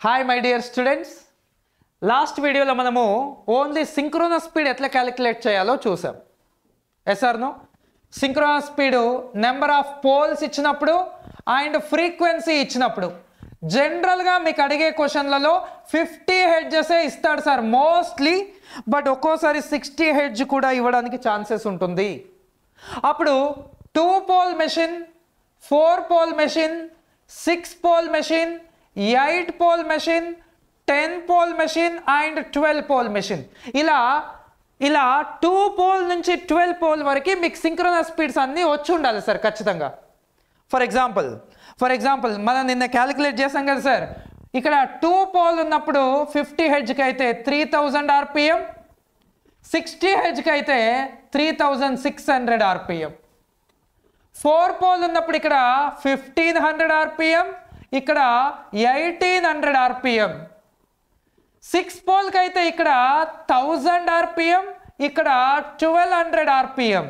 Hi my dear students, last వీడియోలో మనము only synchronous speed ఎట్లా క్యాలిక్యులేట్ చేయాలో చూసాం. Yes or no? Synchronous speed number of poles ఇచ్చినప్పుడు అండ్ ఫ్రీక్వెన్సీ ఇచ్చినప్పుడు జనరల్గా మీకు అడిగే క్వశ్చన్లలో 50 హెడ్జెసే ఇస్తాడు సార్ మోస్ట్లీ, బట్ ఒక్కోసారి 60 హెడ్జ్ కూడా ఇవ్వడానికి ఛాన్సెస్ ఉంటుంది. అప్పుడు 2 pole machine, 4 pole machine, 6 pole machine, 8 pole machine, 10 pole machine and 12 pole machine, ఇలా 2 పోల్ నుంచి 12 పోల్ వరకు మీకు సింక్రోనస్ స్పీడ్స్ అన్నీ వచ్చి ఉండాలి సార్ ఖచ్చితంగా. ఫర్ ఎగ్జాంపుల్ మనం నిన్న క్యాలిక్యులేట్ చేసాం కదా సార్, ఇక్కడ 2 పోల్ ఉన్నప్పుడు 50 హెడ్జ్కి అయితే 3000 ఆర్పిఎం, 60 హెడ్జ్కి అయితే 3600 ఆర్పిఎం. 4 పోల్ ఉన్నప్పుడు ఇక్కడ 1500 ఆర్పిఎం, ఇక్కడ 1800 ఆర్పిఎం. 6 పోల్కి అయితే ఇక్కడ 1000 ఆర్పిఎం, ఇక్కడ 1200 ఆర్పిఎం.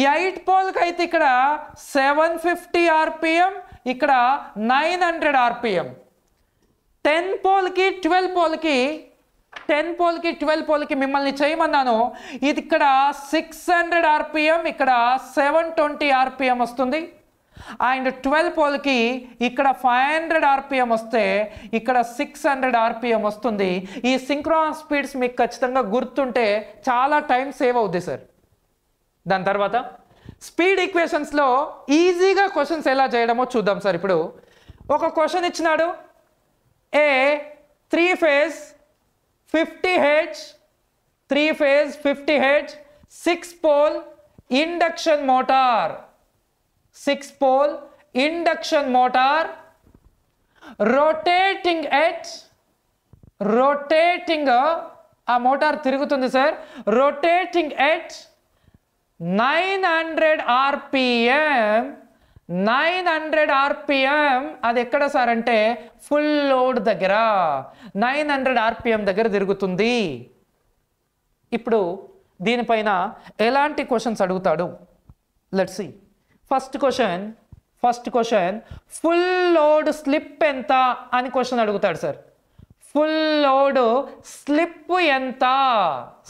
8 పోల్కి అయితే ఇక్కడ 750 ఆర్పిఎం, ఇక్కడ 900 ఆర్పిఎం. 10 పోల్కి 12 పోల్కి మిమ్మల్ని చేయమన్నాను, ఇది ఇక్కడ 600 ఆర్పిఎం, ఇక్కడ 720 ఆర్పిఎం వస్తుంది. అండ్ 12 పోల్కి ఇక్కడ 500 ఆర్పిఎం వస్తే ఇక్కడ 600 ఆర్పిఎం వస్తుంది. ఈ సింక్రోనస్ స్పీడ్స్ మీకు ఖచ్చితంగా గుర్తుంటే చాలా టైం సేవ్ అవుద్ది సార్. దాని తర్వాత స్పీడ్ ఈక్వేషన్స్లో ఈజీగా క్వశ్చన్స్ ఎలా చేయడమో చూద్దాం సార్. ఇప్పుడు ఒక క్వశ్చన్ ఇచ్చినాడు, a 3 phase 50 hertz 3 phase 50 hertz 6 pole induction motor, 6 pole induction motor rotating ఆ మోటార్ తిరుగుతుంది sir, rotating at 900 RPM. 900 RPM అది ఎక్కడ సార్ అంటే ఫుల్ లోడ్ దగ్గర 900 ఆర్పిఎం దగ్గర తిరుగుతుంది. ఇప్పుడు దీనిపైన ఎలాంటి క్వశ్చన్స్ అడుగుతాడు, let's see. First question full load slip ఎంత అని క్వశ్చన్ అడుగుతాడు సార్. ఫుల్ లోడ్ స్లిప్ ఎంత?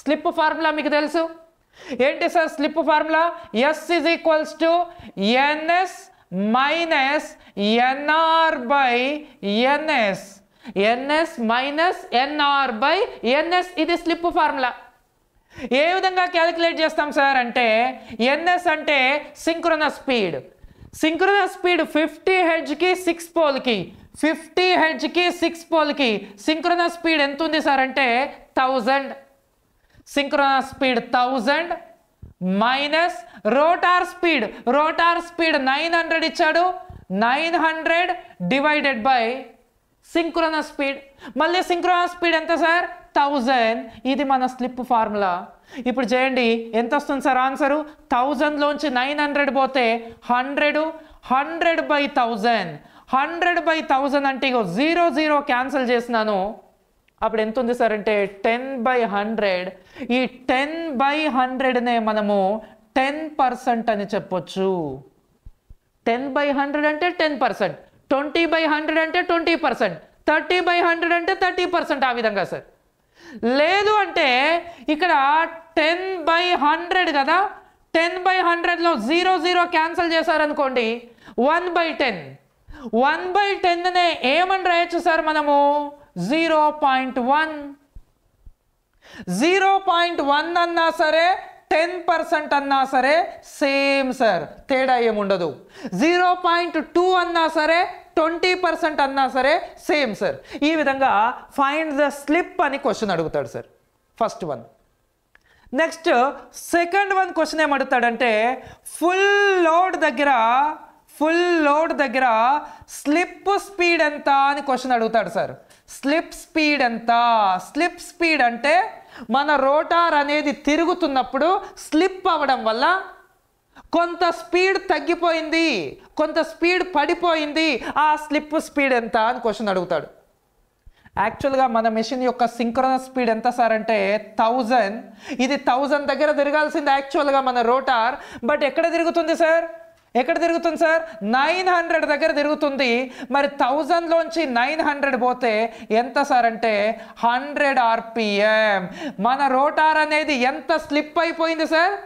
స్లిప్ ఫార్ములా మీకు తెలుసు ఏంటి sir? Slip formula S is equals to NS minus NR by NS. NS minus NR by NS, ఇది slip formula. ఏ విధంగా క్యాలిక్యులేట్ చేస్తాం సార్ అంటే, NS అంటే సింక్రోనస్ స్పీడ్. సింక్రోనస్ స్పీడ్ 50 హెడ్జ్కి 6 పోల్కి, 50 హెడ్జ్కి 6 పోల్కి సింక్రోనస్ స్పీడ్ ఎంత ఉంది సార్ అంటే 1000. Synchronous speed 1000 minus rotor speed 900 ఇచ్చాడు, 900 డివైడెడ్ బై సింక్రోనస్ స్పీడ్. మళ్ళీ సింక్రోనస్ స్పీడ్ ఎంత సార్? 1000. ఇది మన స్లిప్ ఫార్ములా. ఇప్పుడు చేయండి, ఎంత వస్తుంది సార్ ఆన్సరు? 1000లోంచి 900 పోతే 100 బై 1000. 100 బై 1000 అంటే ఇగో 0 క్యాన్సిల్ చేసినాను, అప్పుడు ఎంత ఉంది సార్ అంటే 10/100. ఈ 10/100నే మనము 10% అని చెప్పొచ్చు. 10/100 అంటే 10%, 20/100 అంటే 20%, 30/100 అంటే 30%. ఆ విధంగా సార్. లేదు అంటే ఇక్కడ 10/100 కదా, 10/100లో 0 క్యాన్సిల్ చేశారనుకోండి 1/10. 1/10నే ఏమని రాయొచ్చు సార్ మనము? 0.1. 0.1 అన్నా సరే 10% అన్నా సరే సేమ్ సార్, తేడా ఏముండదు. 0.2 అన్నా సరే 20% అన్నా సరే సేమ్ సార్. ఈ విధంగా ఫైండ్ ద స్లిప్ అని క్వశ్చన్ అడుగుతాడు sir, first one. Next second one question ఏమడుగుతాడంటే, ఫుల్ లోడ్ దగ్గర స్లిప్ స్పీడ్ ఎంత అని క్వశ్చన్ అడుగుతాడు సార్. స్లిప్ స్పీడ్ ఎంత? స్లిప్ స్పీడ్ అంటే మన రోటార్ అనేది తిరుగుతున్నప్పుడు స్లిప్ అవ్వడం వల్ల కొంత స్పీడ్ తగ్గిపోయింది, కొంత స్పీడ్ పడిపోయింది, ఆ స్లిప్ స్పీడ్ ఎంత అని క్వశ్చన్ అడుగుతాడు. యాక్చువల్గా మన మెషిన్ యొక్క సింక్రోనస్ స్పీడ్ ఎంత సార్ అంటే 1000. ఇది 1000 దగ్గర తిరగాల్సింది యాక్చువల్గా మన రోటార్, బట్ ఎక్కడ తిరుగుతుంది సార్? ఎక్కడ తిరుగుతుంది సార్? 900 దగ్గర తిరుగుతుంది. మరి 1000లోంచి 900 పోతే ఎంత సార్ అంటే 100 RPM. మన రోటార్ అనేది ఎంత స్లిప్ అయిపోయింది సార్?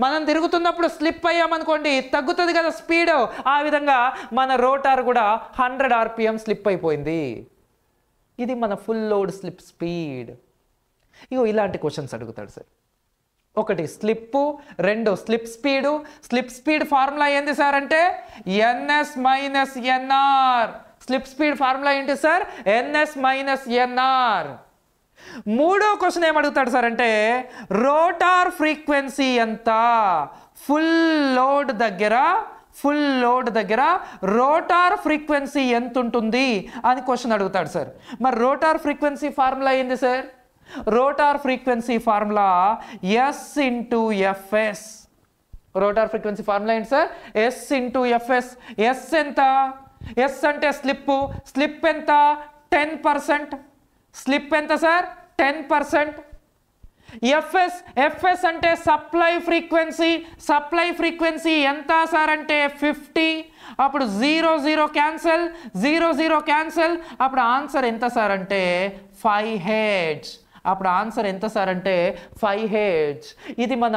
మనం తిరుగుతున్నప్పుడు స్లిప్ అయ్యామనుకోండి తగ్గుతుంది కదా స్పీడ్, ఆ విధంగా మన రోటార్ కూడా 100 RPM స్లిప్ అయిపోయింది. ఇది మన ఫుల్ లోడ్ స్లిప్ స్పీడ్. ఇగో ఇలాంటి క్వశ్చన్స్ అడుగుతాడు సార్. ఒకటి స్లిప్, రెండు slip speed. Slip speed formula ఏంది సార్ అంటే NS minus NR. Slip speed formula ఏంటి సార్? NS minus NR. మూడో క్వశ్చన్ ఏమడుగుతాడు సార్ అంటే రోటార్ ఫ్రీక్వెన్సీ ఎంత? ఫుల్ లోడ్ దగ్గర రోటార్ ఫ్రీక్వెన్సీ ఎంత ఉంటుంది అని క్వశ్చన్ అడుగుతాడు సార్. మరి రోటార్ ఫ్రీక్వెన్సీ ఫార్ములా ఏంది sir? Rotor frequency formula S into FS. Rotor frequency formula ఏంటి sir? S into FS. S ఎంత? S అంటే స్లిప్ ఎంత? 10%. స్లిప్ ఎంత సార్? 10%. FS అంటే సప్లై ఫ్రీక్వెన్సీ ఎంత సార్ అంటే 50. అప్పుడు 0 క్యాన్సల్. అప్పుడు ఆన్సర్ ఎంత సార్ అంటే 5 హెర్ట్జ్. ఇది మన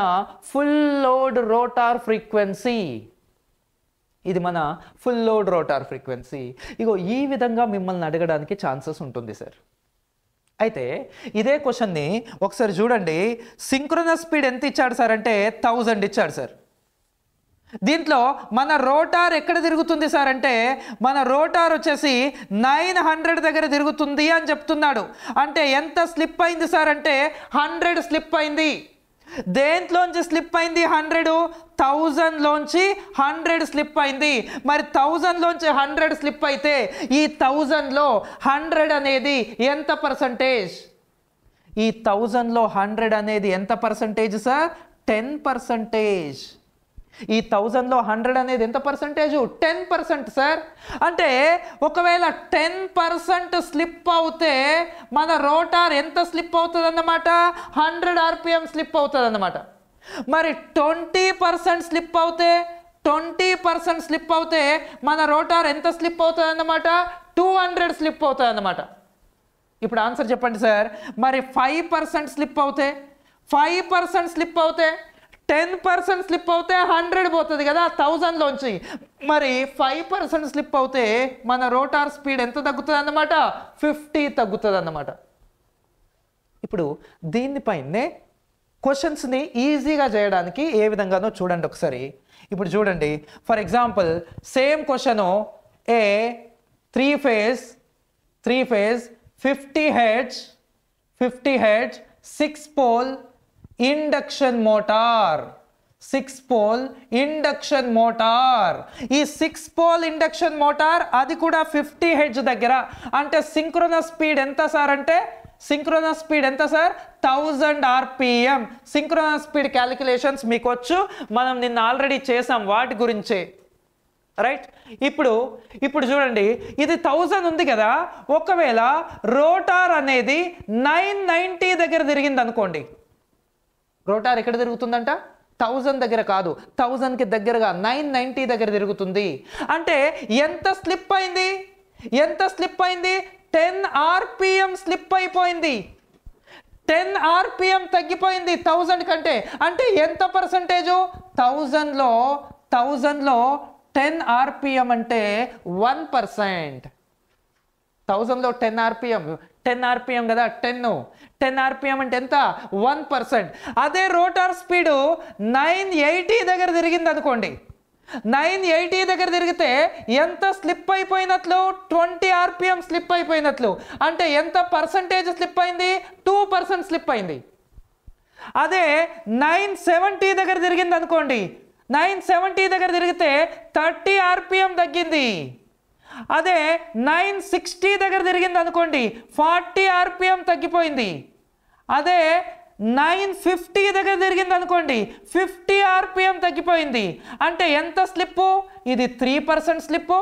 ఫుల్ లోడ్ రోటార్ ఫ్రీక్వెన్సీ. ఇగో ఈ విధంగా మిమ్మల్ని అడగడానికి ఛాన్సెస్ ఉంటుంది సార్. అయితే ఇదే క్వశ్చన్ని ఒకసారి చూడండి. సింక్రోనస్ స్పీడ్ ఎంత ఇచ్చాడు సార్ అంటే 1000 ఇచ్చాడు సార్. దీంట్లో మన రోటార్ ఎక్కడ తిరుగుతుంది సార్ అంటే మన రోటార్ వచ్చేసి 900 దగ్గర తిరుగుతుంది అని చెప్తున్నాడు. అంటే ఎంత స్లిప్ అయింది సార్ అంటే 100 స్లిప్ అయింది. దేంట్లోంచి స్లిప్ అయింది? 100. 1000లోంచి 100 స్లిప్ అయింది. మరి 1000లోంచి 100 స్లిప్ అయితే ఈ 1000లో 100 అనేది ఎంత పర్సంటేజ్? ఈ 1000లో 100 అనేది ఎంత పర్సంటేజ్ సార్? 10%. ఈ 1000లో 100 అనేది ఎంత పర్సంటేజ్? 10% సార్. అంటే ఒకవేళ 10% స్లిప్ అవుతే మన రోటార్ ఎంత స్లిప్ అవుతుంది అన్నమాట? 100 RPM స్లిప్ అవుతుంది అన్నమాట. మరి 20% స్లిప్ అవుతే మన రోటార్ ఎంత స్లిప్ అవుతుంది అన్నమాట? 200 స్లిప్ అవుతుంది అన్నమాట. ఇప్పుడు ఆన్సర్ చెప్పండి సార్. మరి 5% స్లిప్ అవుతే 10% స్లిప్ అవుతే 100 పోతుంది కదా 1000లోంచి. మరి 5% స్లిప్ అవుతే మన రోటార్ స్పీడ్ ఎంత తగ్గుతుంది అన్నమాట? 50 తగ్గుతుంది అన్నమాట. ఇప్పుడు దీనిపైనే క్వశ్చన్స్ని ఈజీగా చేయడానికి ఏ విధంగానో చూడండి ఒకసారి. ఇప్పుడు చూడండి, for example same question, a 3 phase 50 hertz 6 pole induction motor. ఈ 6 పోల్ ఇండక్షన్ మోటార్ అది కూడా 50 హెర్ట్జ్ దగ్గర. అంటే సింక్రోనస్ స్పీడ్ ఎంత సార్ అంటే 1000 RPM. సింక్రోనస్ స్పీడ్ క్యాలిక్యులేషన్స్ మీకు వచ్చు, మనం నిన్న ఆల్రెడీ చేసాం వాటి గురించే, రైట్? ఇప్పుడు చూడండి, ఇది 1000 ఉంది కదా. ఒకవేళ రోటార్ అనేది 990 దగ్గర తిరిగింది అనుకోండి. రోటార్ ఎక్కడ తిరుగుతుందంట? 1000 దగ్గర కాదు, 1000కి దగ్గరగా 990 దగ్గర తిరుగుతుంది. అంటే ఎంత స్లిప్ అయింది? 10 RPM స్లిప్ అయిపోయింది. 10 RPM తగ్గిపోయింది 1000 కంటే. అంటే ఎంత పర్సంటేజు? 1000లో 10 RPM అంటే 1%. 1000లో 10 RPM కదా, 10 RPM అంటే ఎంత? 1%. అదే రోటార్ స్పీడు 980 దగ్గర తిరిగింది అనుకోండి. 980 దగ్గర తిరిగితే ఎంత స్లిప్ అయిపోయినట్లు? 20 RPM స్లిప్ అయిపోయినట్లు. అంటే ఎంత పర్సంటేజ్ స్లిప్ అయింది? 2% స్లిప్ అయింది. అదే 970 దగ్గర తిరిగింది అనుకోండి. 970 దగ్గర తిరిగితే 30 RPM తగ్గింది. అదే 960 దగ్గర తిరిగింది అనుకోండి, 40 RPM తగ్గిపోయింది. అదే 950 దగ్గర తిరిగింది అనుకోండి, 50 RPM తగ్గిపోయింది. అంటే ఎంత స్లిప్పు? ఇది 3% స్లిప్పు,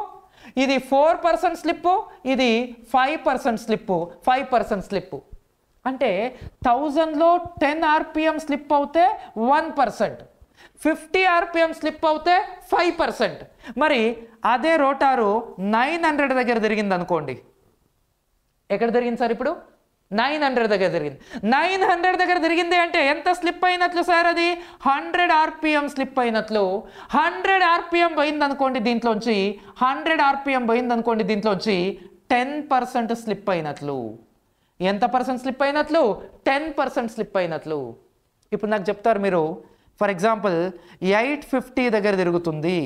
ఇది 4% స్లిప్పు, ఇది 5% స్లిప్పు. అంటే 1000లో 10 RPM స్లిప్ అవుతే 1%, 50 RPM స్లిప్ అవుతే 5%. మరి అదే రోటారు 900 దగ్గర తిరిగింది అనుకోండి, ఎక్కడ తిరిగింది సార్? ఇప్పుడు 900 దగ్గర తిరిగింది. 900 దగ్గర తిరిగింది అంటే ఎంత స్లిప్ అయినట్లు సార్? అది 100 RPM స్లిప్ అయినట్లు. 100 RPM పోయింది అనుకోండి దీంట్లోంచి, 100 RPM పోయింది అనుకోండి దీంట్లోంచి 10% స్లిప్ అయినట్లు. ఎంత పర్సెంట్ స్లిప్ అయినట్లు? 10% స్లిప్ అయినట్లు. ఇప్పుడు నాకు చెప్తారు మీరు, ఫర్ ఎగ్జాంపుల్ 850 దగ్గర తిరుగుతుంది,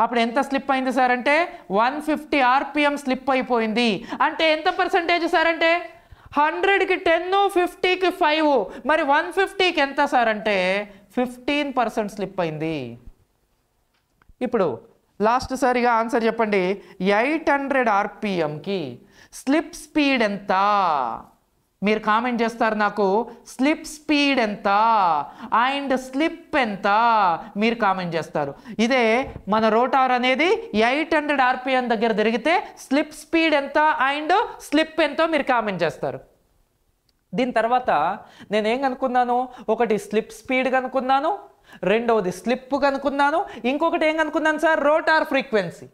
అప్పుడు ఎంత స్లిప్ అయింది సార్ అంటే 150 RPM స్లిప్ అయిపోయింది. అంటే ఎంత పర్సెంటేజ్ సార్ అంటే 100కి 10, 50కి 5, మరి 150కి ఎంత సార్ అంటే 15% స్లిప్ అయింది. ఇప్పుడు లాస్ట్ సారిగా ఆన్సర్ చెప్పండి. 800 RPMకి స్లిప్ స్పీడ్ ఎంత? మీరు కామెంట్ చేస్తారు నాకు, స్లిప్ స్పీడ్ ఎంత అండ్ స్లిప్ ఎంత మీరు కామెంట్ చేస్తారు. ఇదే మన రోటార్ అనేది 800 RPM దగ్గర తిరిగితే స్లిప్ స్పీడ్ ఎంత అండ్ స్లిప్ ఎంతో మీరు కామెంట్ చేస్తారు. దీని తర్వాత నేనేం కనుక్కున్నాను? ఒకటి స్లిప్ స్పీడ్ కనుక్కున్నాను, రెండవది స్లిప్ కనుక్కున్నాను, ఇంకొకటి ఏం కనుక్కున్నాను sir? Rotor frequency.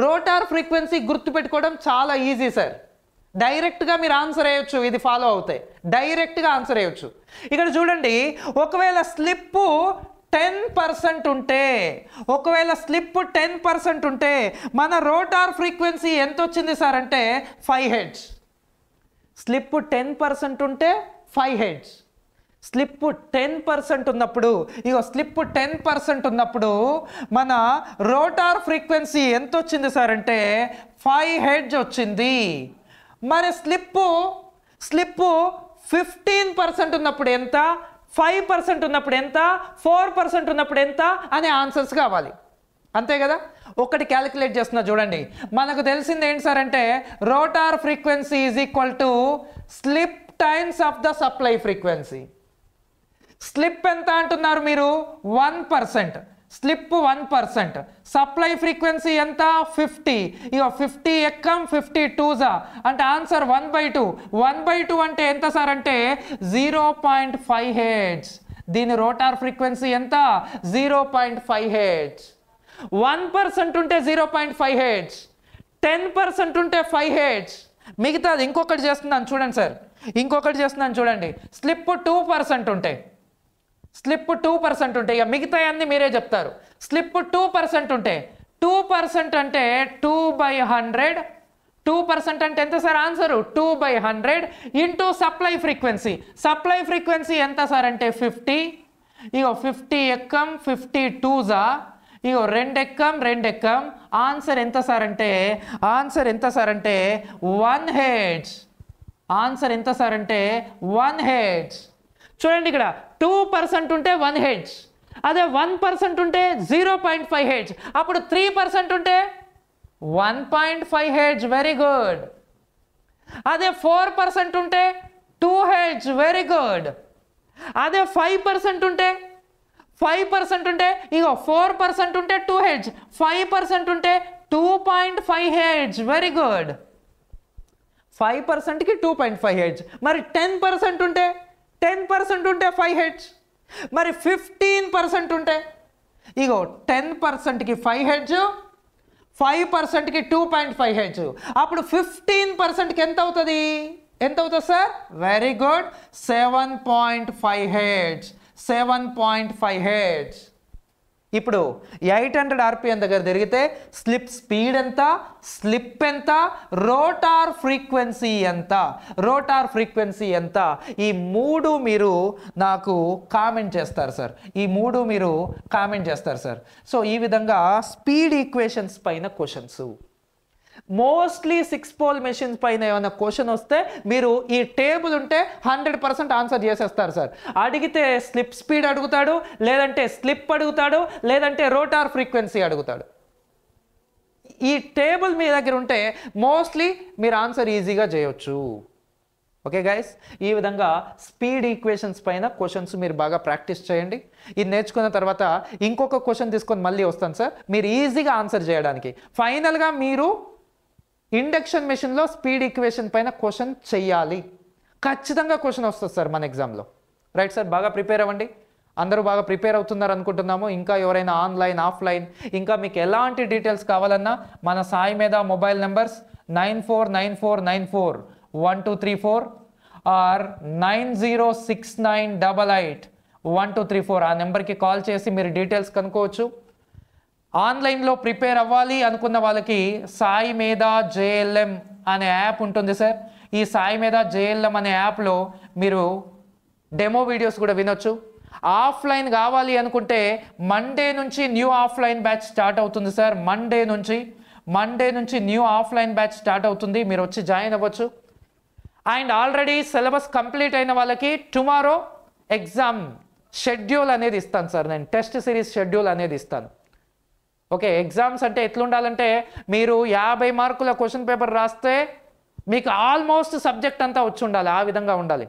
Rotor frequency గుర్తుపెట్టుకోవడం చాలా ఈజీ సార్. డైరెక్ట్గా మీరు ఆన్సర్ వేయొచ్చు, ఇది ఫాలో అవుతాయి, డైరెక్ట్గా ఆన్సర్ వేయొచ్చు. ఇక్కడ చూడండి, ఒకవేళ స్లిప్ 10% ఉంటే, ఒకవేళ స్లిప్ 10% ఉంటే మన రోటార్ ఫ్రీక్వెన్సీ ఎంత వచ్చింది సార్ అంటే 5 Hz. స్లిప్ 10% ఉంటే 5 Hz. స్లిప్ 10% ఉన్నప్పుడు, ఇగో స్లిప్ 10% ఉన్నప్పుడు మన రోటార్ ఫ్రీక్వెన్సీ ఎంత వచ్చింది సార్ అంటే 5 Hz వచ్చింది. మరి స్లిప్ 15% ఉన్నప్పుడు ఎంత, 5% ఉన్నప్పుడు ఎంత, 4% ఉన్నప్పుడు ఎంత అనే ఆన్సర్స్ కావాలి, అంతే కదా? ఒకటి క్యాలిక్యులేట్ చేస్తున్నా చూడండి. మనకు తెలిసింది ఏంటి సార్ అంటే rotor frequency is equal to slip times of the supply frequency. Slip ఎంత అంటున్నారు మీరు? 1%. స్లిప్ 1%, సప్లై ఫ్రీక్వెన్సీ ఎంత? 50. ఇక 50 ఎక్కం 50 2 అంటే ఆన్సర్ 1/2. 1/2 అంటే ఎంత సార్ అంటే 0.5 Hz. దీని రోటార్ ఫ్రీక్వెన్సీ ఎంత? 0.5 Hz. 1% ఉంటే 0.5 Hz, 10% ఉంటే 5 Hz. మిగతాది ఇంకొకటి చేస్తున్నాను చూడండి సార్, ఇంకొకటి చేస్తున్నాను చూడండి. స్లిప్ 2% ఉంటే, స్లిప్ 2% ఉంటే, ఇక మిగతా అన్ని మీరే చెప్తారు. స్లిప్ 2% ఉంటే, 2% అంటే 2/100. 2% అంటే ఎంత sir? Answer 2/100 into supply frequency. Supply frequency ఎంత సార్ అంటే 50. ఇగో 50 ఎక్కం 50 2 ఇగో 2 ఎక్కం 2 ఎక్కం. ఆన్సర్ ఎంత సార్ అంటే 1 Hz. ఆన్సర్ ఎంత సార్ అంటే 1 Hz. చూడండి, ఇక్కడ 2% ఉంటే 1 Hz, అదే 1% ఉంటే 0.5 Hz, అప్పుడు 3% ఉంటే 1.5 Hz. Very good. అదే 4% ఉంటే 2 Hz. Very good. అదే 5% ఉంటే, 5% ఉంటే, ఇగో 4% ఉంటే 2 Hz, 5% ఉంటే 2.5 Hz. Very good. 5%కి 2.5 Hz. మరి 10% ఉంటే, 10% ఉంటే 5 Hz. మరి 15% ఉంటే, ఇగో 10%కి 5 Hz, 5%కి 2.5 Hz. అప్పుడు 15%కి ఎంత అవుతుంది? ఎంత అవుతుంది sir? Very good, 7.5 Hz. 7.5 Hz. ఇప్పుడు 800 RPM దగ్గర తిరిగితే స్లిప్ స్పీడ్ ఎంత, స్లిప్ ఎంత, రోటార్ ఫ్రీక్వెన్సీ ఎంత, రోటార్ ఫ్రీక్వెన్సీ ఎంత, ఈ మూడు మీరు నాకు కామెంట్ చేస్తారు సార్. ఈ మూడు మీరు కామెంట్ చేస్తారు సార్. సో ఈ విధంగా స్పీడ్ ఈక్వేషన్స్ పైన క్వశ్చన్స్, మోస్ట్లీ 6 పోల్ మెషిన్స్ పైన ఏమైనా క్వశ్చన్ వస్తే మీరు ఈ టేబుల్ ఉంటే 100% ఆన్సర్ చేసేస్తారు సార్. అడిగితే స్లిప్ స్పీడ్ అడుగుతాడు, లేదంటే స్లిప్ అడుగుతాడు, లేదంటే రోటార్ ఫ్రీక్వెన్సీ అడుగుతాడు. ఈ టేబుల్ మీ దగ్గర ఉంటే మోస్ట్లీ మీరు ఆన్సర్ ఈజీగా చేయొచ్చు. ఓకే గైస్, ఈ విధంగా స్పీడ్ ఈక్వేషన్స్ పైన క్వశ్చన్స్ మీరు బాగా ప్రాక్టీస్ చేయండి. ఇది నేర్చుకున్న తర్వాత ఇంకొక క్వశ్చన్ తీసుకొని మళ్ళీ వస్తాను సార్, మీరు ఈజీగా ఆన్సర్ చేయడానికి. ఫైనల్గా మీరు ఇండక్షన్ మెషిన్లో స్పీడ్ ఈక్వేషన్ పైన క్వశ్చన్ చెయ్యాలి. ఖచ్చితంగా క్వశ్చన్ వస్తుంది సార్ మన ఎగ్జామ్లో. రైట్ సార్, బాగా ప్రిపేర్ అవ్వండి. అందరూ బాగా ప్రిపేర్ అవుతున్నారు అనుకుంటున్నాము. ఇంకా ఎవరైనా ఆన్లైన్ ఆఫ్లైన్ ఇంకా మీకు ఎలాంటి డీటెయిల్స్ కావాలన్నా మన సాయి మీద మొబైల్ నెంబర్స్ 9494941234 ఆర్ 9069881234 ఆ నెంబర్కి కాల్ చేసి మీరు డీటెయిల్స్ కనుక్కోవచ్చు. ఆన్లైన్లో ప్రిపేర్ అవ్వాలి అనుకున్న వాళ్ళకి సాయి మీద జేఎల్ఎం అనే యాప్ ఉంటుంది సార్. ఈ సాయి మీద జేఎల్ఎం అనే యాప్లో మీరు డెమో వీడియోస్ కూడా వినొచ్చు. ఆఫ్లైన్ కావాలి అనుకుంటే మండే నుంచి న్యూ ఆఫ్లైన్ బ్యాచ్ స్టార్ట్ అవుతుంది సార్. మండే నుంచి న్యూ ఆఫ్లైన్ బ్యాచ్ స్టార్ట్ అవుతుంది, మీరు వచ్చి జాయిన్ అవ్వచ్చు. అండ్ ఆల్రెడీ సిలబస్ కంప్లీట్ అయిన వాళ్ళకి టుమారో ఎగ్జామ్ షెడ్యూల్ అనేది ఇస్తాను సార్. నేను టెస్ట్ సిరీస్ షెడ్యూల్ అనేది ఇస్తాను. ఓకే, ఎగ్జామ్స్ అంటే ఎట్లుండాలంటే మీరు 50 మార్కుల క్వశ్చన్ పేపర్ రాస్తే మీకు ఆల్మోస్ట్ సబ్జెక్ట్ అంతా వచ్చి ఉండాలి, ఆ విధంగా ఉండాలి.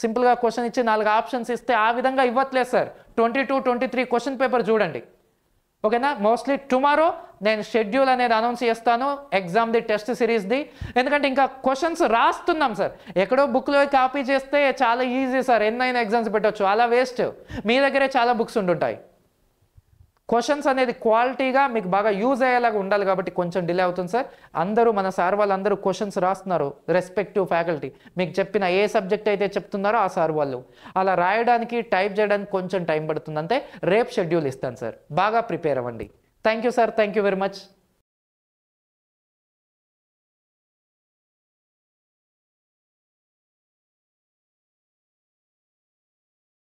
సింపుల్గా క్వశ్చన్ ఇచ్చి 4 ఆప్షన్స్ ఇస్తే ఆ విధంగా ఇవ్వట్లేదు సార్. 22, 23 క్వశ్చన్ పేపర్ చూడండి. ఓకేనా, మోస్ట్లీ టుమారో నేను షెడ్యూల్ అనేది అనౌన్స్ చేస్తాను ఎగ్జామ్ది టెస్ట్ సిరీస్ది. ఎందుకంటే ఇంకా క్వశ్చన్స్ రాస్తున్నాం సార్. ఎక్కడో బుక్లో కాపీ చేస్తే చాలా ఈజీ సార్, ఎన్నైనా ఎగ్జామ్స్ పెట్టవచ్చు, అలా వేస్ట్. మీ దగ్గరే చాలా బుక్స్ ఉండుంటాయి. క్వశ్చన్స్ అనేది క్వాలిటీగా మీకు బాగా యూజ్ అయ్యేలాగా ఉండాలి కాబట్టి కొంచెం డిలే అవుతుంది సార్. అందరూ మన సార్ వాళ్ళందరూ క్వశ్చన్స్ రాస్తున్నారు, రెస్పెక్టివ్ ఫ్యాకల్టీ. మీకు చెప్పిన ఏ సబ్జెక్ట్ అయితే చెప్తున్నారో ఆ సార్ వాళ్ళు అలా రాయడానికి టైప్ చేయడానికి కొంచెం టైం పడుతుంది అంతే. రేపు షెడ్యూల్ ఇస్తాను సార్, బాగా ప్రిపేర్ అవ్వండి. Thank you sir, thank you very much.